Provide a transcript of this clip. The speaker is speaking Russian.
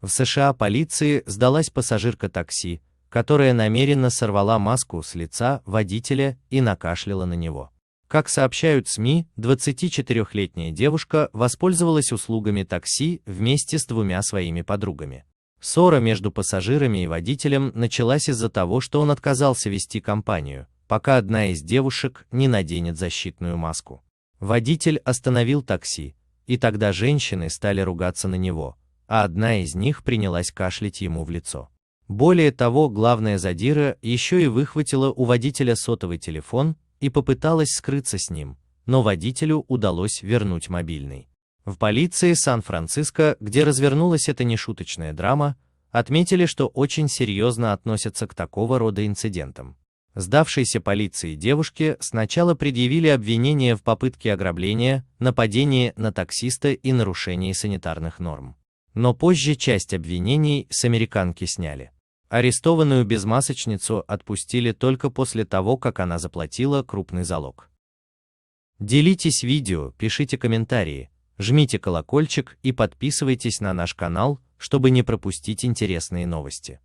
В США полиции сдалась пассажирка такси, которая намеренно сорвала маску с лица водителя и накашляла на него. Как сообщают СМИ, 24-летняя девушка воспользовалась услугами такси вместе с двумя своими подругами. Ссора между пассажирами и водителем началась из-за того, что он отказался вести компанию, пока одна из девушек не наденет защитную маску. Водитель остановил такси, и тогда женщины стали ругаться на него, а одна из них принялась кашлять ему в лицо. Более того, главная задира еще и выхватила у водителя сотовый телефон и попыталась скрыться с ним, но водителю удалось вернуть мобильный. В полиции Сан-Франциско, где развернулась эта нешуточная драма, отметили, что очень серьезно относятся к такого рода инцидентам. Сдавшейся полиции девушке сначала предъявили обвинения в попытке ограбления, нападении на таксиста и нарушении санитарных норм. Но позже часть обвинений с американки сняли. Арестованную безмасочницу отпустили только после того, как она заплатила крупный залог. Делитесь видео, пишите комментарии, жмите колокольчик и подписывайтесь на наш канал, чтобы не пропустить интересные новости.